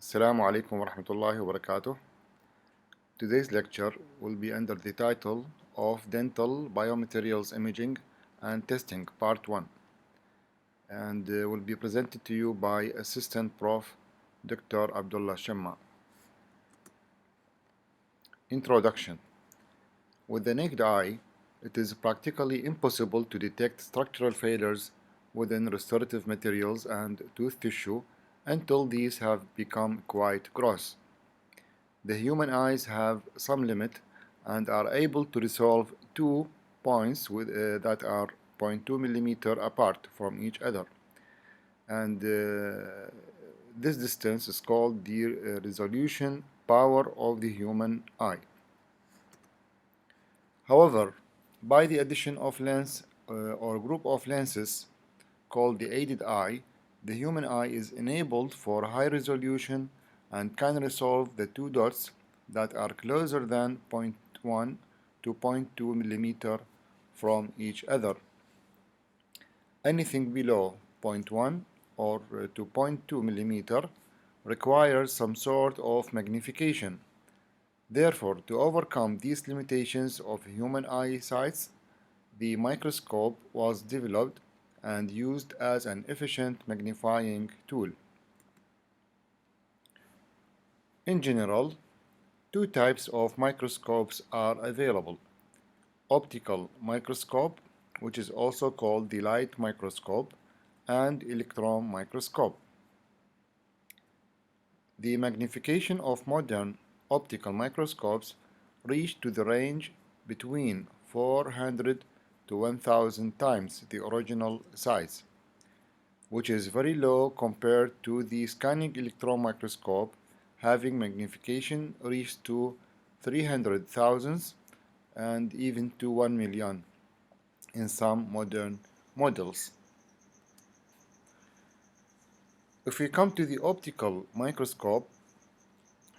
Assalamu alaikum wa rahmatullahi wa barakatuh. Today's lecture will be under the title of Dental Biomaterials Imaging and Testing Part 1 and will be presented to you by Assistant Prof. Dr. Al-Shamma. Introduction. With the naked eye, it is practically impossible to detect structural failures within restorative materials and tooth tissue until these have become quite gross. The human eyes have some limit and are able to resolve two points that are 0.2 millimeter apart from each other. And this distance is called the resolution power of the human eye. However, by the addition of lens or group of lenses called the aided eye, the human eye is enabled for high resolution and can resolve the two dots that are closer than 0.1 to 0.2 millimeter from each other. Anything below 0.1 or to 0.2 millimeter requires some sort of magnification. Therefore, to overcome these limitations of human eyesight, the microscope was developed and used as an efficient magnifying tool. In general, two types of microscopes are available: optical microscope, which is also called the light microscope, and electron microscope. The magnification of modern optical microscopes reached to the range between 400 to 1000 times the original size, which is very low compared to the scanning electron microscope having magnification reached to 300,000 and even to 1 million in some modern models. If we come to the optical microscope,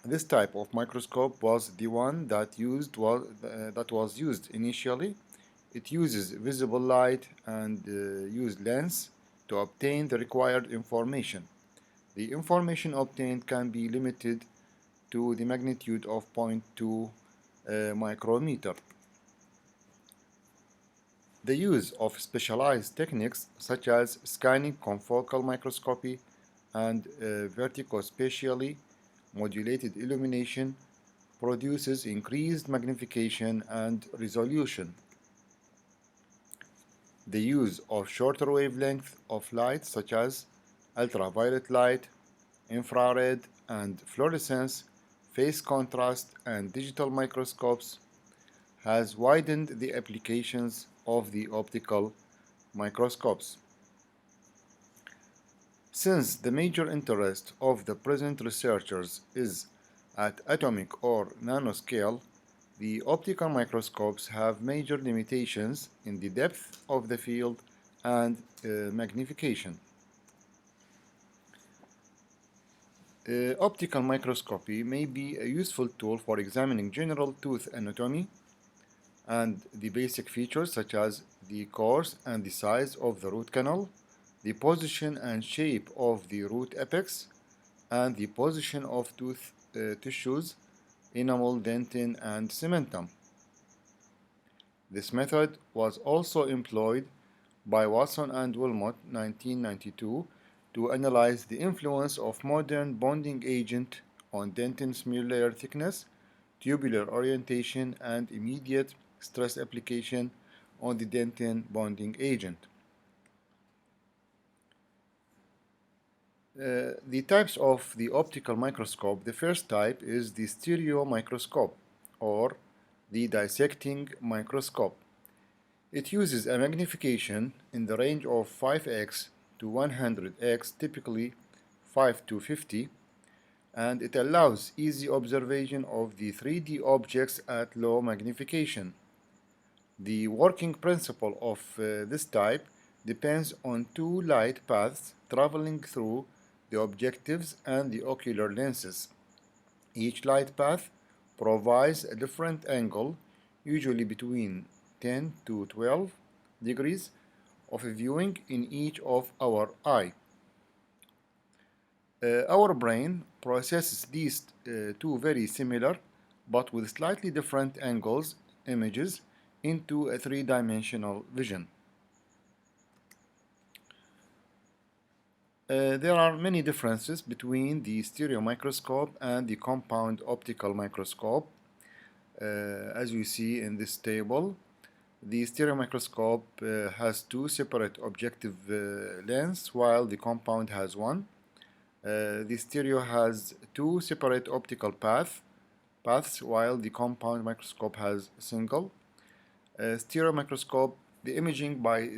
this type of microscope was the one that was used initially. It uses visible light and use lens to obtain the required information. The information obtained can be limited to the magnitude of 0.2 micrometer. The use of specialized techniques such as scanning confocal microscopy and verticospatially modulated illumination produces increased magnification and resolution. The use of shorter wavelength of light such as ultraviolet light, infrared and fluorescence, phase contrast and digital microscopes has widened the applications of the optical microscopes. Since the major interest of the present researchers is at atomic or nanoscale, the optical microscopes have major limitations in the depth of the field and magnification. Optical microscopy may be a useful tool for examining general tooth anatomy and the basic features such as the course and the size of the root canal, the position and shape of the root apex, and the position of tooth tissues, enamel, dentin, and cementum. This method was also employed by Watson and Wilmot 1992 to analyze the influence of modern bonding agent on dentin smear layer thickness, tubular orientation, and immediate stress application on the dentin bonding agent. The types of the optical microscope: the first type is the stereo-microscope or the dissecting microscope. It uses a magnification in the range of 5x to 100x, typically 5 to 50, and it allows easy observation of the 3D objects at low magnification. The working principle of this type depends on two light paths traveling through the objectives and the ocular lenses. Each light path provides a different angle, usually between 10 to 12 degrees of viewing in each of our eye. Our brain processes these two very similar but with slightly different angles images into a three-dimensional vision. There are many differences between the stereo microscope and the compound optical microscope. As you see in this table, the stereo microscope has two separate objective lengths while the compound has one. The stereo has two separate optical paths while the compound microscope has a single. Stereo microscope, the imaging by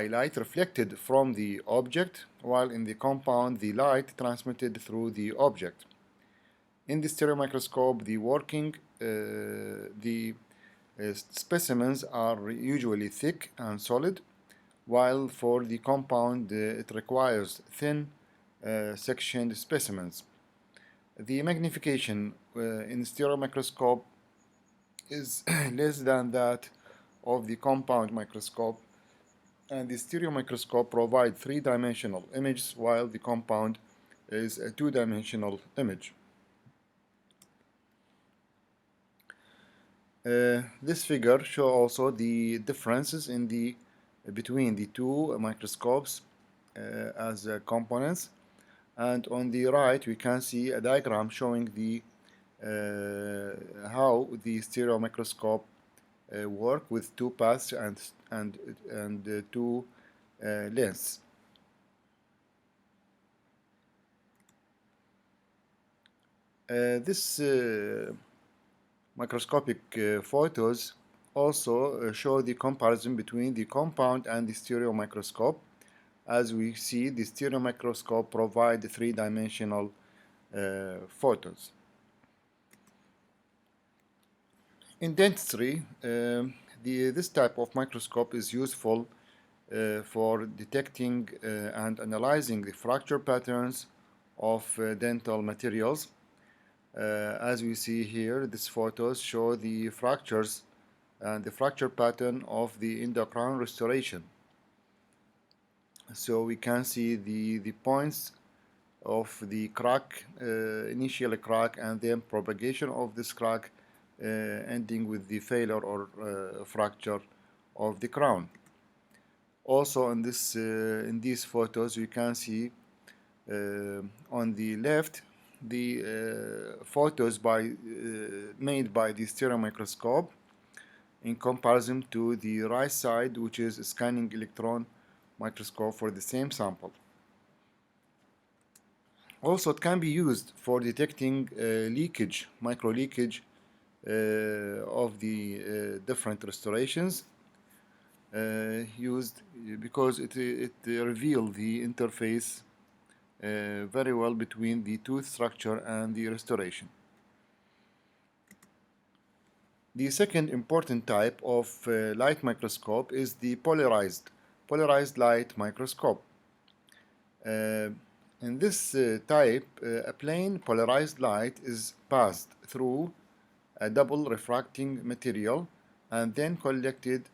light reflected from the object, while in the compound the light transmitted through the object. In the stereo microscope, the specimens are usually thick and solid, while for the compound it requires thin sectioned specimens. The magnification in stereo microscope is less than that of the compound microscope, and the stereo microscope provides three-dimensional images while the compound is a two-dimensional image. This figure shows also the differences between the two microscopes as components, and on the right we can see a diagram showing how the stereo microscope work with two paths and two lengths. This microscopic photos also show the comparison between the compound and the stereo microscope. As we see, the stereo microscope provides three-dimensional photos. In dentistry, this type of microscope is useful for detecting and analyzing the fracture patterns of dental materials. As we see here, these photos show the fractures and the fracture pattern of the endocrine restoration. So we can see the points of the crack, initial crack, and then propagation of this crack ending with the failure or fracture of the crown. Also in these photos we can see on the left the photos made by the stereo microscope in comparison to the right side, which is a scanning electron microscope for the same sample. Also, it can be used for detecting leakage, micro leakage of the different restorations used because it reveals the interface very well between the tooth structure and the restoration. The second important type of light microscope is the polarized light microscope. In this type, a plain polarized light is passed through a double refracting material and then collected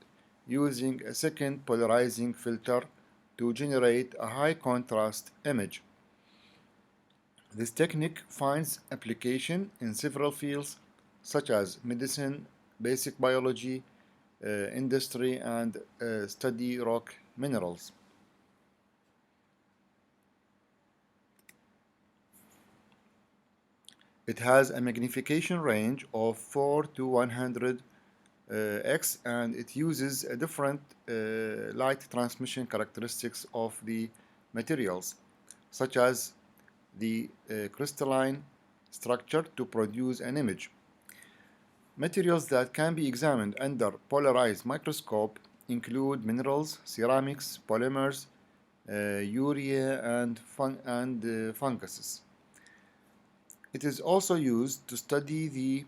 using a second polarizing filter to generate a high contrast image. This technique finds application in several fields such as medicine, basic biology, industry, and study rock minerals. It has a magnification range of 4 to 100 x, and it uses a different light transmission characteristics of the materials, such as the crystalline structure to produce an image. Materials that can be examined under polarized microscope include minerals, ceramics, polymers, urea, and funguses. It is also used to study the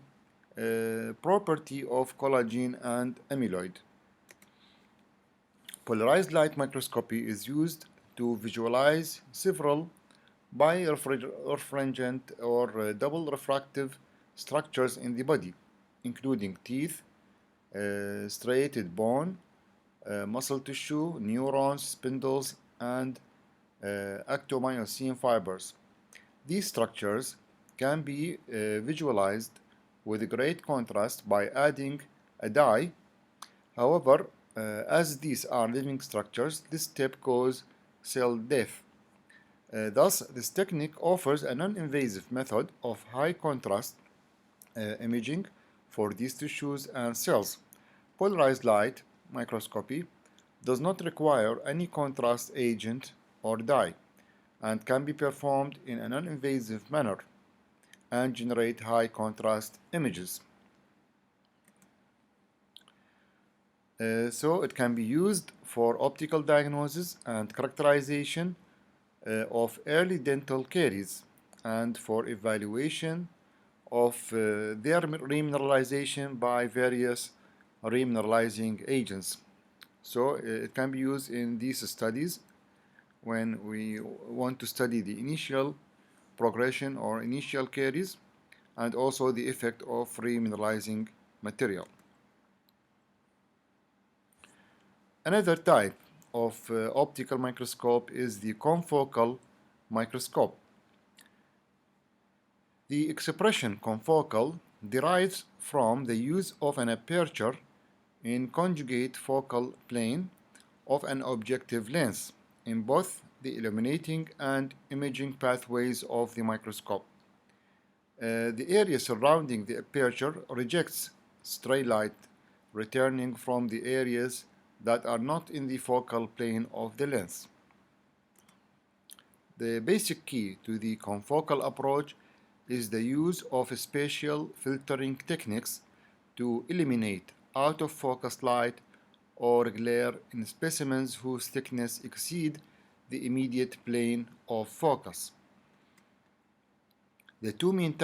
property of collagen and amyloid. Polarized light microscopy is used to visualize several birefringent or double refractive structures in the body, including teeth, striated bone, muscle tissue, neurons, spindles, and actomyosin fibers. These structures can be visualized with great contrast by adding a dye. However, as these are living structures, this step causes cell death. Thus, this technique offers a non-invasive method of high contrast imaging for these tissues and cells. Polarized light microscopy does not require any contrast agent or dye and can be performed in a non-invasive manner and generate high contrast images. So it can be used for optical diagnosis and characterization of early dental caries and for evaluation of their remineralization by various remineralizing agents. So it can be used in these studies when we want to study the initial progression or initial caries and also the effect of remineralizing material. Another type of optical microscope is the confocal microscope. The expression confocal derives from the use of an aperture in conjugate focal plane of an objective lens in both the illuminating and imaging pathways of the microscope. The area surrounding the aperture rejects stray light returning from the areas that are not in the focal plane of the lens. The basic key to the confocal approach is the use of spatial filtering techniques to eliminate out-of-focus light or glare in specimens whose thickness exceed the immediate plane of focus. The two main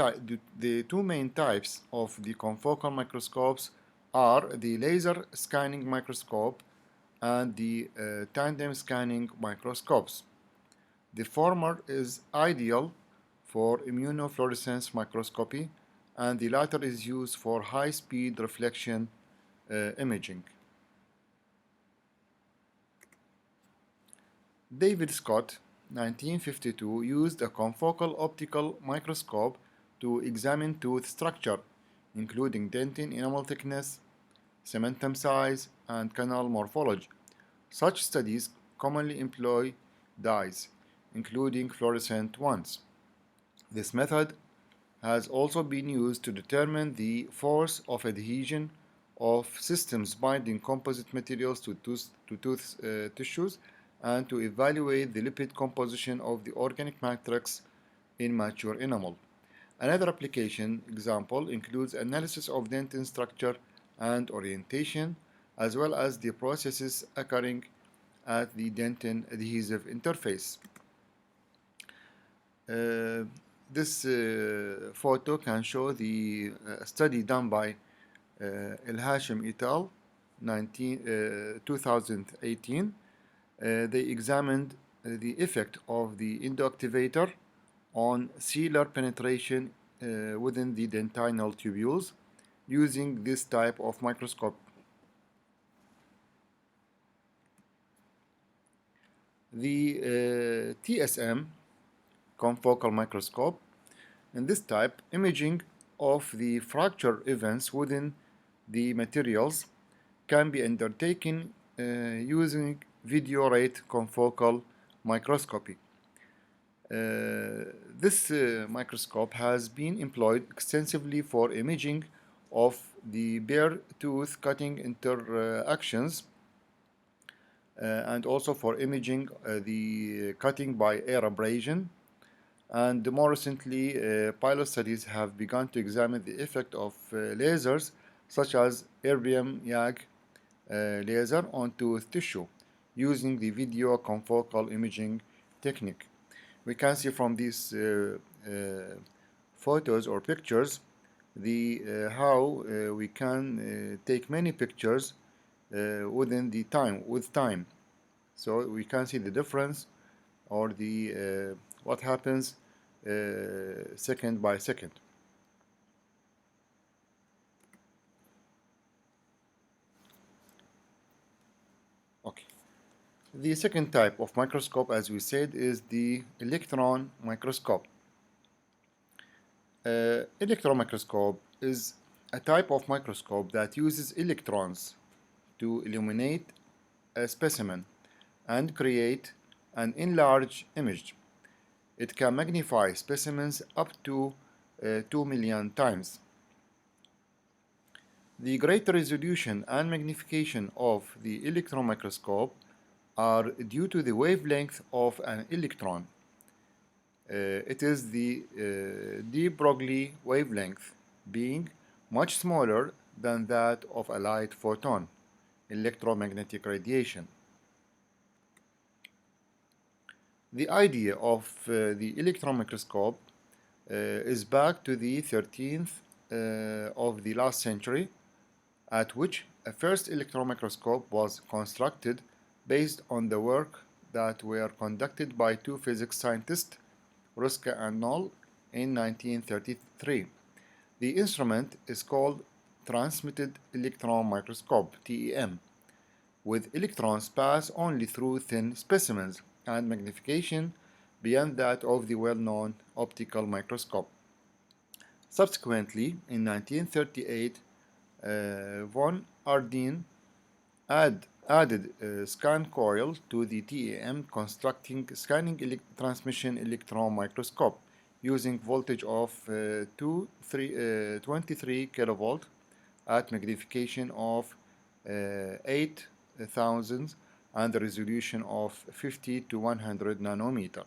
types of the confocal microscopes are the laser scanning microscope and the tandem scanning microscopes. The former is ideal for immunofluorescence microscopy, and the latter is used for high-speed reflection imaging. David Scott, 1952, used a confocal optical microscope to examine tooth structure, including dentin enamel thickness, cementum size, and canal morphology. Such studies commonly employ dyes, including fluorescent ones. This method has also been used to determine the force of adhesion of systems binding composite materials to tooth tissues and to evaluate the lipid composition of the organic matrix in mature enamel. Another application example includes analysis of dentin structure and orientation, as well as the processes occurring at the dentin adhesive interface. This photo can show the study done by Al-Shamma et al. 2018. They examined the effect of the endoactivator on sealer penetration within the dentinal tubules using this type of microscope. The TSM Confocal Microscope. In this type, imaging of the fracture events within the materials can be undertaken using video rate confocal microscopy. This microscope has been employed extensively for imaging of the bare tooth cutting interactions and also for imaging the cutting by air abrasion. And more recently, pilot studies have begun to examine the effect of lasers such as erbium YAG laser on tooth tissue using the video confocal imaging technique. We can see from these photos or pictures how we can take many pictures with time. So we can see the difference or the what happens second by second. Okay. The second type of microscope, as we said, is the electron microscope. Electron microscope is a type of microscope that uses electrons to illuminate a specimen and create an enlarged image. It can magnify specimens up to 2 million times. The greater resolution and magnification of the electron microscope are due to the wavelength of an electron. It is the de Broglie wavelength, being much smaller than that of a light photon, electromagnetic radiation. The idea of the electron microscope is back to the 13th of the last century, at which a first electron microscope was constructed based on the work that were conducted by two physics scientists, Ruska and Knoll, in 1933. The instrument is called Transmitted Electron Microscope, TEM, with electrons pass only through thin specimens and magnification beyond that of the well-known optical microscope. Subsequently, in 1938, von Ardeen added a scan coil to the TEM, constructing scanning transmission electron microscope using voltage of 23 kilovolt at magnification of 8,000 and a resolution of 50 to 100 nanometer.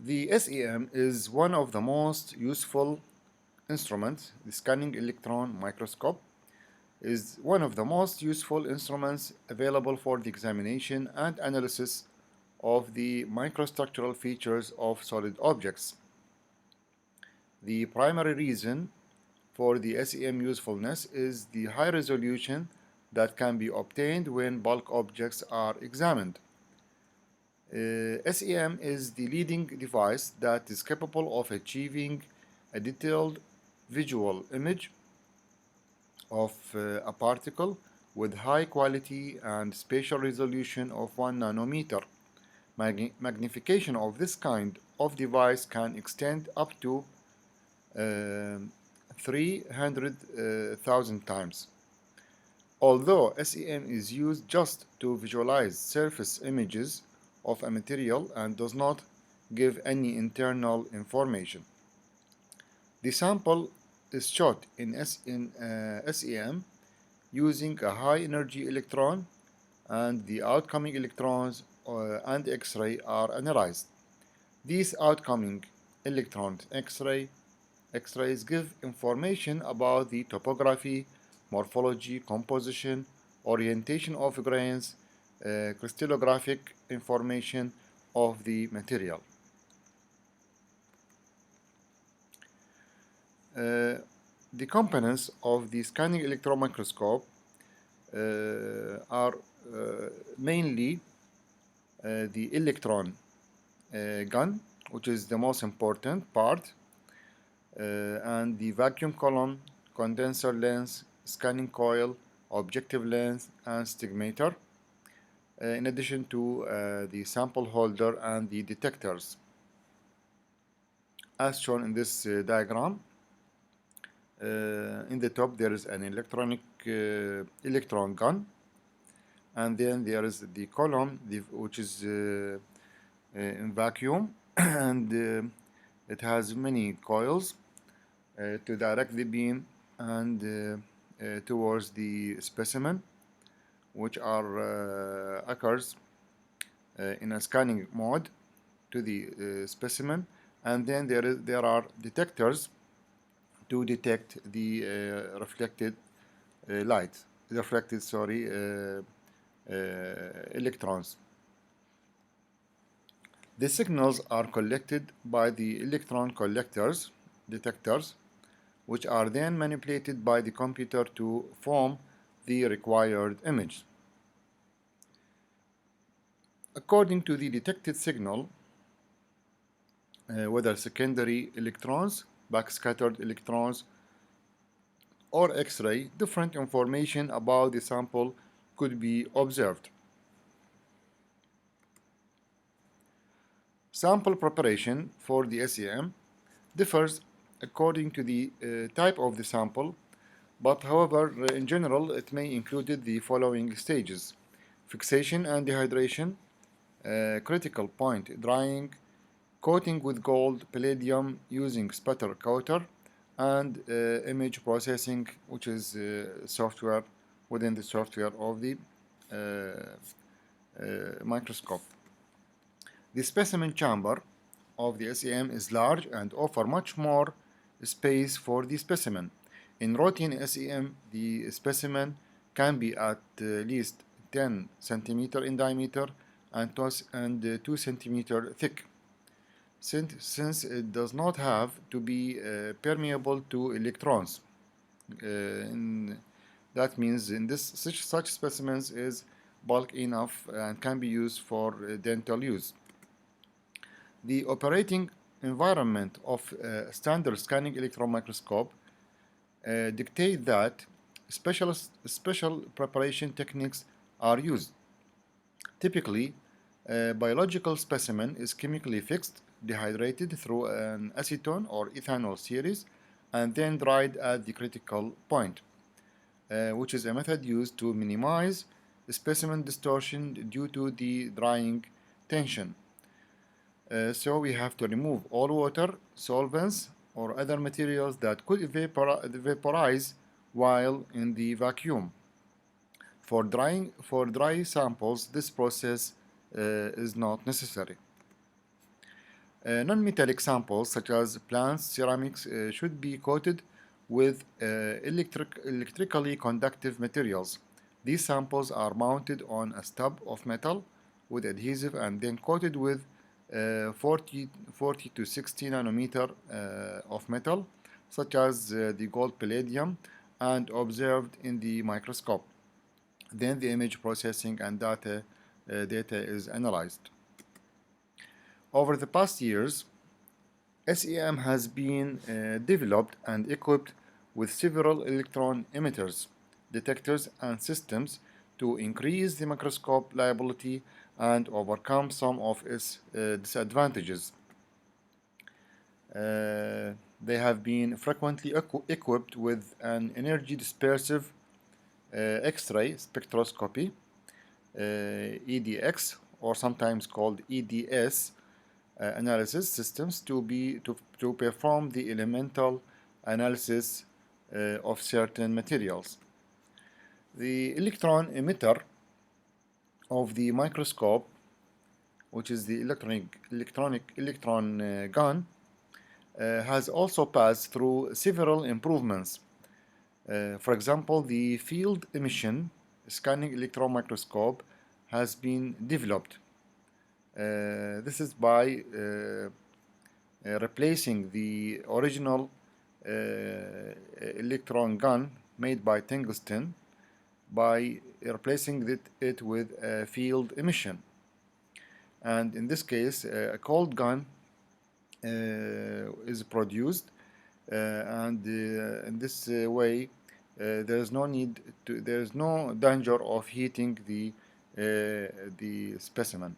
The SEM is one of the most useful instruments. The scanning electron microscope is one of the most useful instruments available for the examination and analysis of the microstructural features of solid objects. The primary reason for the SEM usefulness is the high resolution that can be obtained when bulk objects are examined. SEM is the leading device that is capable of achieving a detailed visual image of a particle with high quality and spatial resolution of 1 nanometer. Magnification of this kind of device can extend up to 300,000 times. Although SEM is used just to visualize surface images of a material and does not give any internal information, the sample is shot in SEM using a high energy electron, and the outcoming electrons and X-ray are analyzed. These outcoming electrons X-rays give information about the topography, morphology, composition, orientation of grains, crystallographic information of the material. The components of the scanning electron microscope are mainly the electron gun, which is the most important part, and the vacuum column, condenser lens, scanning coil, objective lens, and stigmator, in addition to the sample holder and the detectors. As shown in this diagram, in the top there is an electron gun, and then there is the column which is in vacuum and it has many coils to direct the beam and towards the specimen, which are occurs in a scanning mode to the specimen, and then there are detectors to detect the reflected electrons. The signals are collected by the electron detectors, which are then manipulated by the computer to form the required image. According to the detected signal, whether secondary electrons, backscattered electrons, or X-ray, different information about the sample could be observed. Sample preparation for the SEM differs according to the type of the sample, but however, in general, it may include the following stages: fixation and dehydration, critical point drying, coating with gold, palladium using spatter coater, and image processing, which is software within the software of the microscope. The specimen chamber of the SEM is large and offer much more space for the specimen. In routine SEM, the specimen can be at least 10 cm in diameter and 2 cm thick, since it does not have to be permeable to electrons. That means in such specimens is bulk enough and can be used for dental use. The operating environment of standard scanning electron microscope dictate that special preparation techniques are used. Typically, a biological specimen is chemically fixed, dehydrated through an acetone or ethanol series, and then dried at the critical point, which is a method used to minimize specimen distortion due to the drying tension. So we have to remove all water, solvents, or other materials that could vaporize while in the vacuum. For dry samples, this process is not necessary. Non-metallic samples such as plants, ceramics should be coated with electrically conductive materials. These samples are mounted on a stub of metal with adhesive and then coated with 40 to 60 nanometer of metal, such as the gold palladium, and observed in the microscope. Then the image processing and data is analyzed. Over the past years, SEM has been developed and equipped with several electron emitters, detectors, and systems to increase the microscope reliability and overcome some of its disadvantages. They have been frequently equipped with an energy dispersive X-ray spectroscopy, EDX, or sometimes called EDS, analysis systems to perform the elemental analysis of certain materials. The electron emitter of the microscope, which is the electron gun, has also passed through several improvements. For example, the field emission scanning electron microscope has been developed. This is by replacing the original electron gun made by tungsten by replacing it with a field emission. And in this case, a cold gun is produced, and in this way, there is no danger of heating the specimen.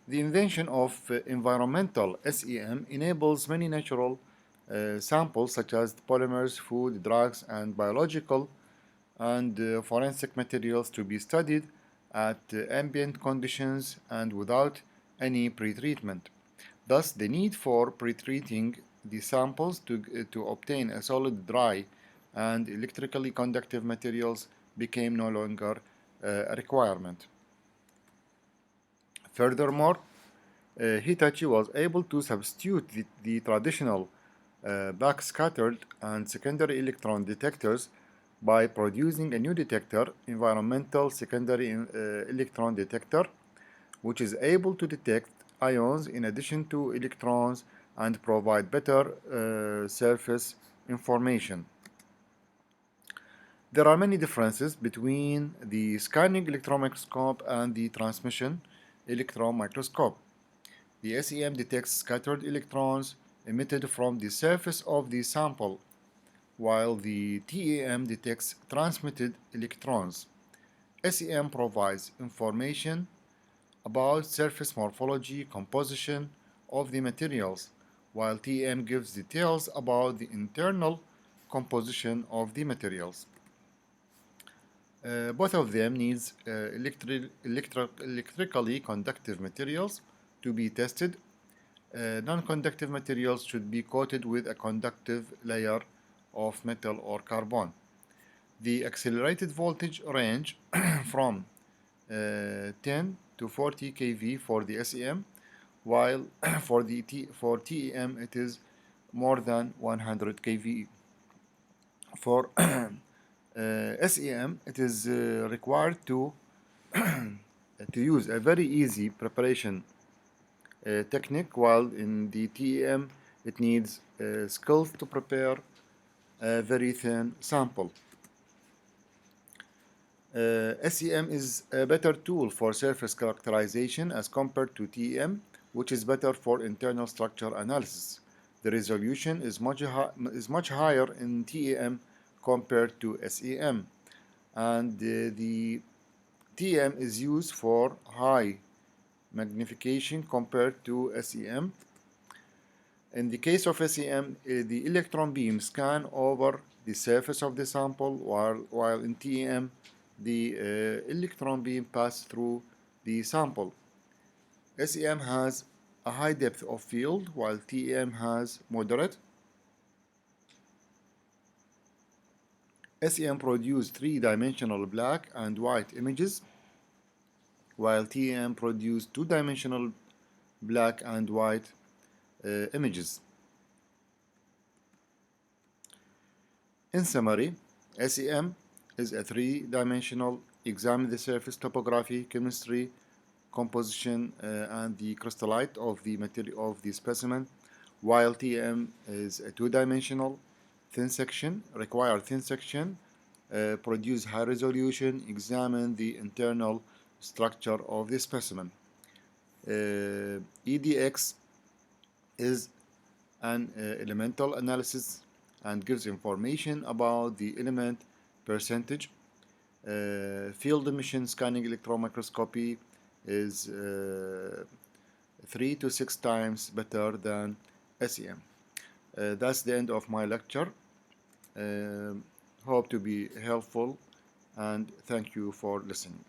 The invention of environmental SEM enables many natural samples such as polymers, food, drugs, and biological and forensic materials to be studied at ambient conditions and without any pretreatment. Thus, the need for pretreating the samples to obtain a solid, dry, and electrically conductive materials became no longer a requirement. Furthermore, Hitachi was able to substitute the traditional backscattered and secondary electron detectors by producing a new detector, environmental secondary electron detector, which is able to detect ions in addition to electrons and provide better surface information. There are many differences between the scanning electron microscope and the transmission electron microscope. The SEM detects scattered electrons emitted from the surface of the sample while the TEM detects transmitted electrons. SEM provides information about surface morphology, composition of the materials, while TEM gives details about the internal composition of the materials. Both of them needs electrically conductive materials to be tested. Non-conductive materials should be coated with a conductive layer of metal or carbon. The accelerated voltage range from 10 to 40 kV for the SEM, while for TEM it is more than 100 kV. For SEM, it is required to use a very easy preparation technique, while in the TEM it needs skills to prepare a very thin sample. SEM is a better tool for surface characterization as compared to TEM, which is better for internal structure analysis. The resolution is much higher in TEM compared to SEM, and the TEM is used for high magnification compared to SEM. In the case of SEM, the electron beam scan over the surface of the sample, while in TEM, the electron beam pass through the sample. SEM has a high depth of field, while TEM has moderate. SEM produces three-dimensional black and white images, while TEM produces two-dimensional black and white images. In summary, SEM is a three-dimensional, examine the surface topography, chemistry, composition, and the crystallite of the material of the specimen, while TEM is a two-dimensional, thin section, require thin section, produce high resolution, examine the internal structure of the specimen. EDX is an elemental analysis and gives information about the element percentage. Field emission scanning electron microscopy is 3 to 6 times better than SEM. That's the end of my lecture. Hope to be helpful, and thank you for listening.